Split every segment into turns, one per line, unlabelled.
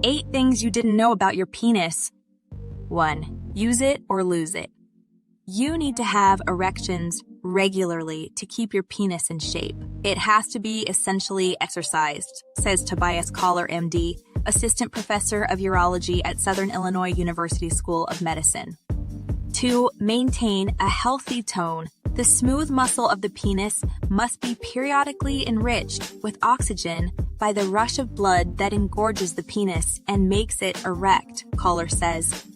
8 things you didn't know about your penis. 1. Use it or lose it. You need to have erections regularly to keep your penis in shape. It has to be essentially exercised, says Tobias Kohler, MD, assistant professor of urology at Southern Illinois University School of Medicine. 2. Maintain a healthy tone. The smooth muscle of the penis must be periodically enriched with oxygen by the rush of blood that engorges the penis and makes it erect, Kohler says.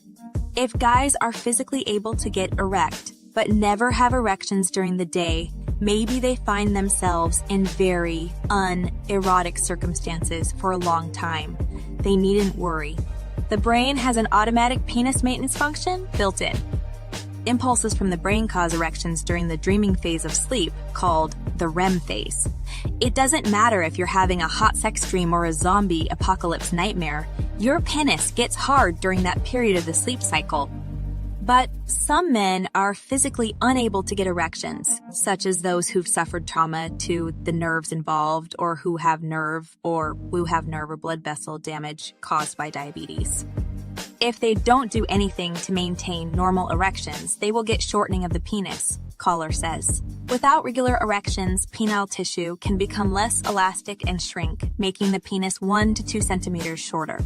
If guys are physically able to get erect, but never have erections during the day, maybe they find themselves in very unerotic circumstances for a long time. They needn't worry. The brain has an automatic penis maintenance function built in. Impulses from the brain cause erections during the dreaming phase of sleep, called the REM phase. It doesn't matter if you're having a hot sex dream or a zombie apocalypse nightmare, your penis gets hard during that period of the sleep cycle. But some men are physically unable to get erections, such as those who've suffered trauma to the nerves involved or who have nerve or blood vessel damage caused by diabetes. If they don't do anything to maintain normal erections, they will get shortening of the penis, Kohler says. Without regular erections, penile tissue can become less elastic and shrink, making the penis 1 to 2 centimeters shorter.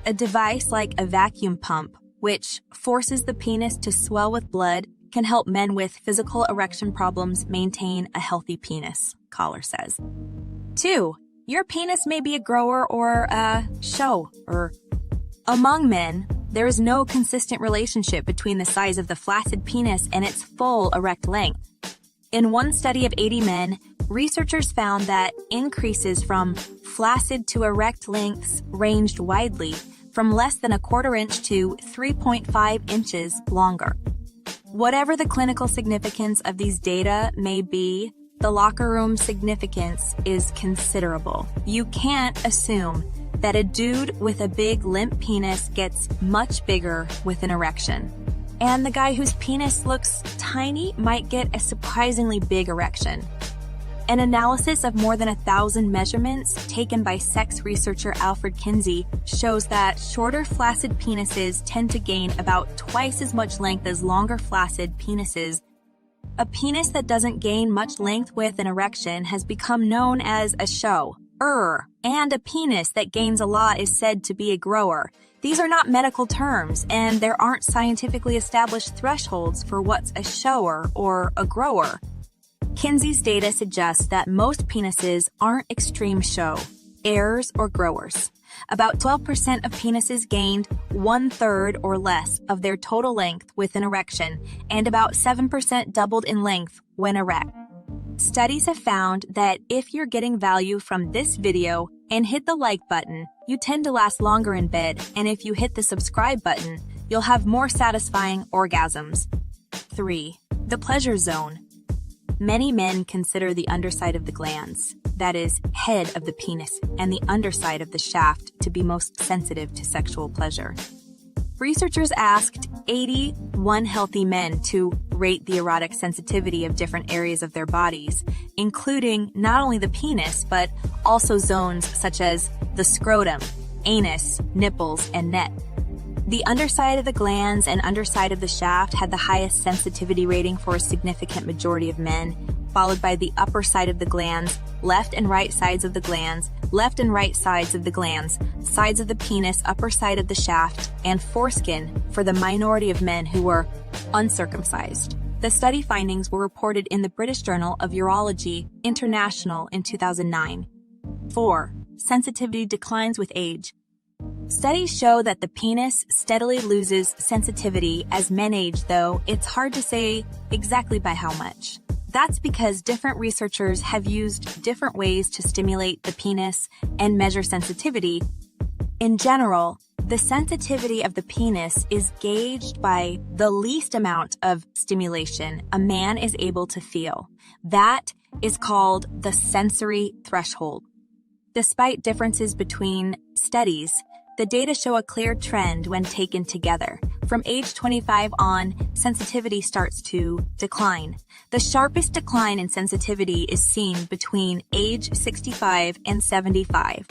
A device like a vacuum pump, which forces the penis to swell with blood, can help men with physical erection problems maintain a healthy penis, Kohler says. 2. Your penis may be a grower or a shower. Among men, there is no consistent relationship between the size of the flaccid penis and its full erect length. In one study of 80 men, researchers found that increases from flaccid to erect lengths ranged widely, from less than a quarter inch to 3.5 inches longer. Whatever the clinical significance of these data may be, the locker room significance is considerable. You can't assume that a dude with a big limp penis gets much bigger with an erection. And the guy whose penis looks tiny might get a surprisingly big erection. An analysis of more than 1,000 measurements taken by sex researcher Alfred Kinsey shows that shorter flaccid penises tend to gain about twice as much length as longer flaccid penises. A penis that doesn't gain much length with an erection has become known as a shower, and a penis that gains a lot is said to be a grower. These are not medical terms, and there aren't scientifically established thresholds for what's a shower or a grower. Kinsey's data suggests that most penises aren't extreme showers or growers. About 12% of penises gained 1/3 or less of their total length with an erection, and about 7% doubled in length when erect. Studies have found that if you're getting value from this video and hit the like button, you tend to last longer in bed, and if you hit the subscribe button, you'll have more satisfying orgasms. 3. The pleasure zone. Many men consider the underside of the glans, that is, head of the penis, and the underside of the shaft to be most sensitive to sexual pleasure. Researchers asked 81 healthy men to rate the erotic sensitivity of different areas of their bodies, including not only the penis, but also zones such as the scrotum, anus, nipples, and neck. The underside of the glans and underside of the shaft had the highest sensitivity rating for a significant majority of men, followed by the upper side of the glans, left and right sides of the glans, left and right sides of the glans, sides of the penis, upper side of the shaft, and foreskin for the minority of men who were uncircumcised. The study findings were reported in the British Journal of Urology International in 2009. 4. Sensitivity declines with age. Studies show that the penis steadily loses sensitivity as men age, though it's hard to say exactly by how much. That's because different researchers have used different ways to stimulate the penis and measure sensitivity. In general, the sensitivity of the penis is gauged by the least amount of stimulation a man is able to feel. That is called the sensory threshold. Despite differences between studies, the data show a clear trend when taken together. From age 25 on, sensitivity starts to decline. The sharpest decline in sensitivity is seen between age 65 and 75.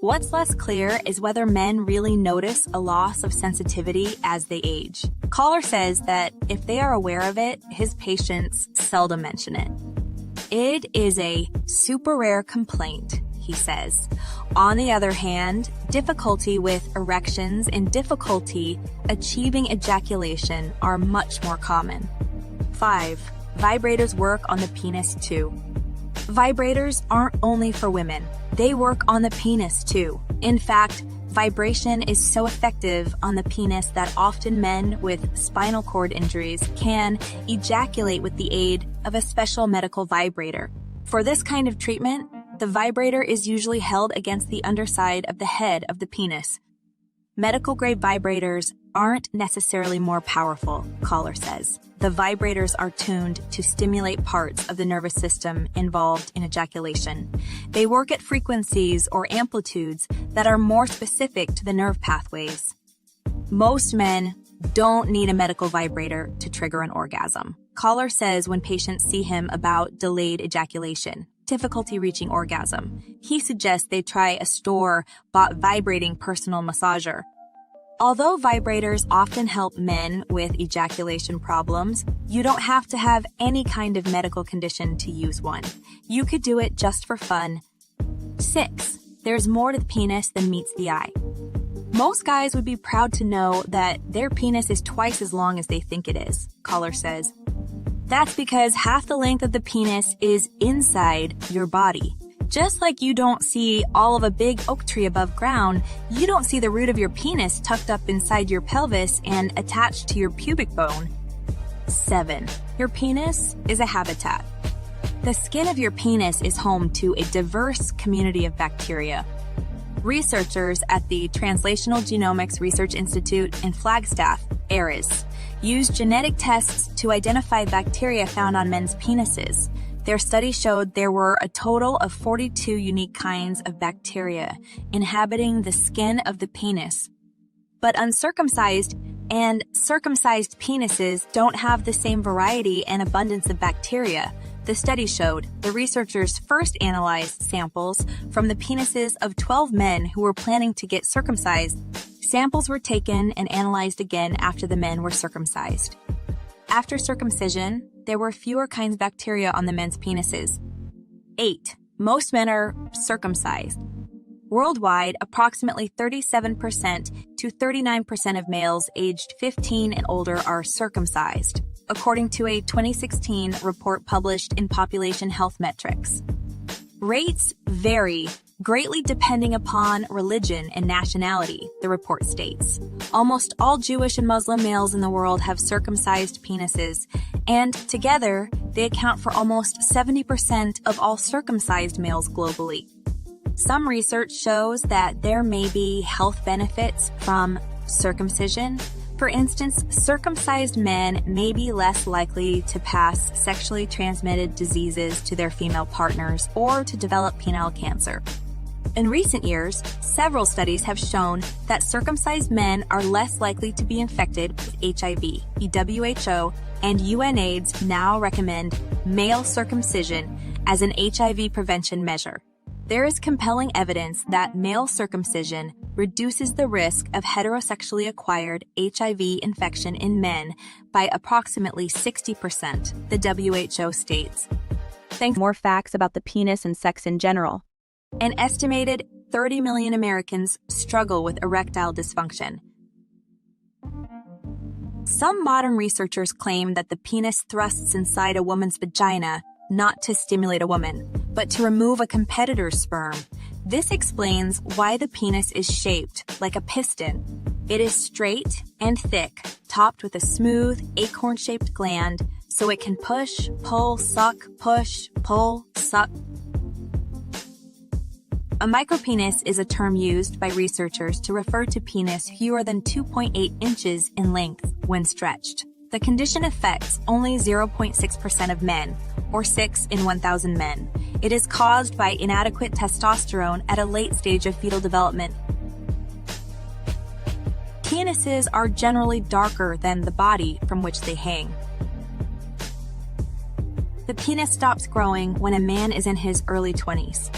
What's less clear is whether men really notice a loss of sensitivity as they age. Caller says that if they are aware of it, his patients seldom mention it. It is a super rare complaint, he says. On the other hand, difficulty with erections and difficulty achieving ejaculation are much more common. 5. Vibrators work on the penis too. Vibrators aren't only for women. They work on the penis too. In fact, vibration is so effective on the penis that often men with spinal cord injuries can ejaculate with the aid of a special medical vibrator. For this kind of treatment, the vibrator is usually held against the underside of the head of the penis. Medical-grade vibrators aren't necessarily more powerful, Caller says. The vibrators are tuned to stimulate parts of the nervous system involved in ejaculation. They work at frequencies or amplitudes that are more specific to the nerve pathways. Most men don't need a medical vibrator to trigger an orgasm. Caller says when patients see him about delayed ejaculation, difficulty reaching orgasm, he suggests they try a store-bought vibrating personal massager. Although vibrators often help men with ejaculation problems, you don't have to have any kind of medical condition to use one. You could do it just for fun. 6. There's more to the penis than meets the eye. Most guys would be proud to know that their penis is twice as long as they think it is, Caller says. That's because half the length of the penis is inside your body. Just like you don't see all of a big oak tree above ground, you don't see the root of your penis tucked up inside your pelvis and attached to your pubic bone. 7. Your penis is a habitat. The skin of your penis is home to a diverse community of bacteria. Researchers at the Translational Genomics Research Institute in Flagstaff, Arizona, used genetic tests to identify bacteria found on men's penises. Their study showed there were a total of 42 unique kinds of bacteria inhabiting the skin of the penis. But uncircumcised and circumcised penises don't have the same variety and abundance of bacteria. The study showed the researchers first analyzed samples from the penises of 12 men who were planning to get circumcised. Samples were taken and analyzed again after the men were circumcised. After circumcision, there were fewer kinds of bacteria on the men's penises. 8. Most men are circumcised. Worldwide, approximately 37% to 39% of males aged 15 and older are circumcised, according to a 2016 report published in Population Health Metrics. Rates vary greatly depending upon religion and nationality, the report states. Almost all Jewish and Muslim males in the world have circumcised penises, and together they account for almost 70% of all circumcised males globally. Some research shows that there may be health benefits from circumcision. For instance, circumcised men may be less likely to pass sexually transmitted diseases to their female partners or to develop penile cancer. In recent years, several studies have shown that circumcised men are less likely to be infected with HIV. The WHO and UNAIDS now recommend male circumcision as an HIV prevention measure. There is compelling evidence that male circumcision reduces the risk of heterosexually acquired HIV infection in men by approximately 60%, the WHO states. Thanks.
More facts about the penis and sex in general.
An estimated 30 million Americans struggle with erectile dysfunction. Some modern researchers claim that the penis thrusts inside a woman's vagina not to stimulate a woman, but to remove a competitor's sperm. This explains why the penis is shaped like a piston. It is straight and thick, topped with a smooth, acorn-shaped gland, so it can push, pull, suck, push, pull, suck. A micropenis is a term used by researchers to refer to penis fewer than 2.8 inches in length when stretched. The condition affects only 0.6% of men, or 6 in 1,000 men. It is caused by inadequate testosterone at a late stage of fetal development. Penises are generally darker than the body from which they hang. The penis stops growing when a man is in his early 20s.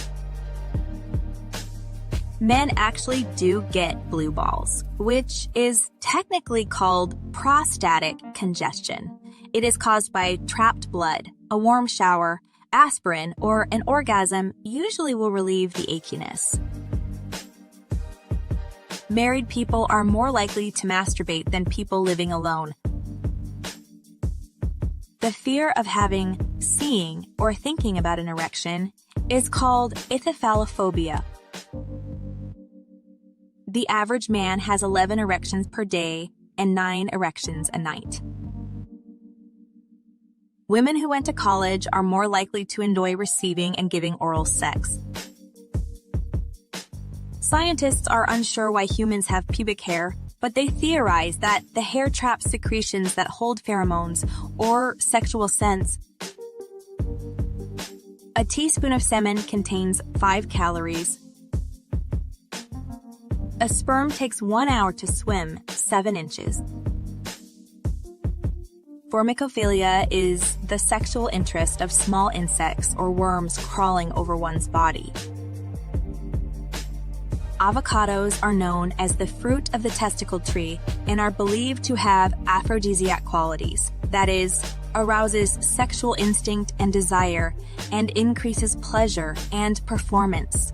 Men actually do get blue balls, which is technically called prostatic congestion. It is caused by trapped blood. A warm shower, aspirin, or an orgasm usually will relieve the achiness. Married people are more likely to masturbate than people living alone. The fear of seeing, or thinking about an erection is called ithaphallophobia. The average man has 11 erections per day and 9 erections a night. Women who went to college are more likely to enjoy receiving and giving oral sex. Scientists are unsure why humans have pubic hair, but they theorize that the hair traps secretions that hold pheromones or sexual scents. A teaspoon of semen contains 5 calories. A sperm takes 1 hour to swim 7 inches. Formicophilia is the sexual interest of small insects or worms crawling over one's body. Avocados are known as the fruit of the testicle tree and are believed to have aphrodisiac qualities, that is, arouses sexual instinct and desire and increases pleasure and performance.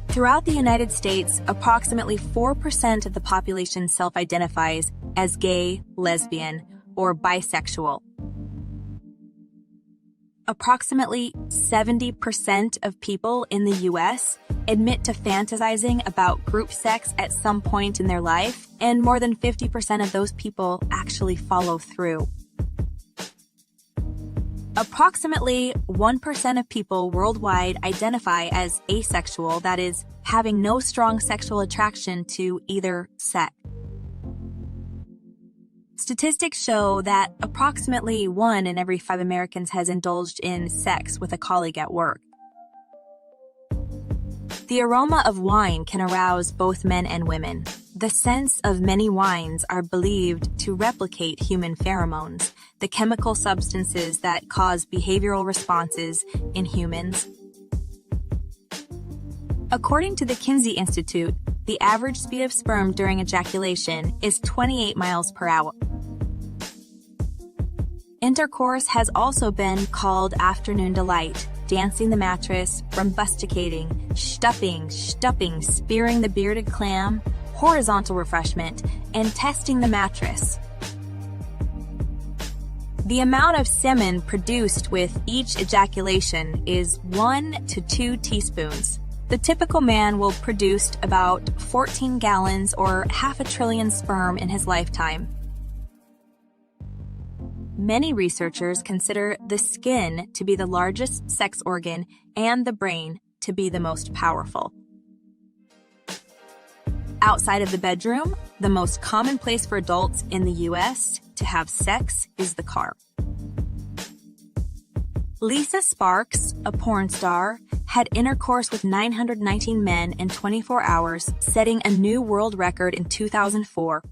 Throughout the United States, approximately 4% of the population self-identifies as gay, lesbian, or bisexual. Approximately 70% of people in the U.S. admit to fantasizing about group sex at some point in their life, and more than 50% of those people actually follow through. Approximately 1% of people worldwide identify as asexual, that is, having no strong sexual attraction to either sex. Statistics show that approximately 1 in every 5 Americans has indulged in sex with a colleague at work. The aroma of wine can arouse both men and women. The scents of many wines are believed to replicate human pheromones, the chemical substances that cause behavioral responses in humans. According to the Kinsey Institute, the average speed of sperm during ejaculation is 28 miles per hour. Intercourse has also been called afternoon delight, dancing the mattress, rumbusticating, stuffing, spearing the bearded clam, horizontal refreshment, and testing the mattress. The amount of semen produced with each ejaculation is 1 to 2 teaspoons. The typical man will produce about 14 gallons or half a trillion sperm in his lifetime. Many researchers consider the skin to be the largest sex organ and the brain to be the most powerful. Outside of the bedroom, the most common place for adults in the U.S. to have sex is the car. Lisa Sparks, a porn star, had intercourse with 919 men in 24 hours, setting a new world record in 2004.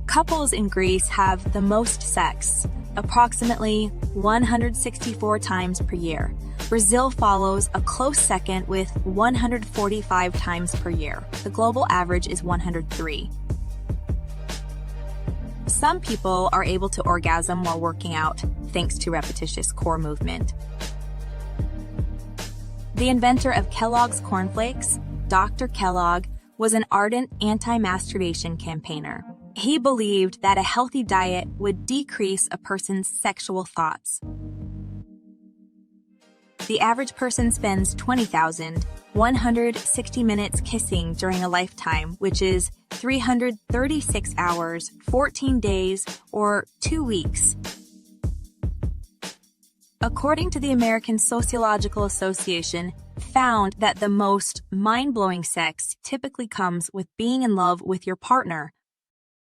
Couples in Greece have the most sex, approximately 164 times per year. Brazil follows a close second with 145 times per year. The global average is 103. Some people are able to orgasm while working out, thanks to repetitious core movement. The inventor of Kellogg's cornflakes, Dr. Kellogg, was an ardent anti-masturbation campaigner. He believed that a healthy diet would decrease a person's sexual thoughts. The average person spends 20,160 minutes kissing during a lifetime, which is 336 hours, 14 days, or 2 weeks. According to the American Sociological Association, found that the most mind-blowing sex typically comes with being in love with your partner,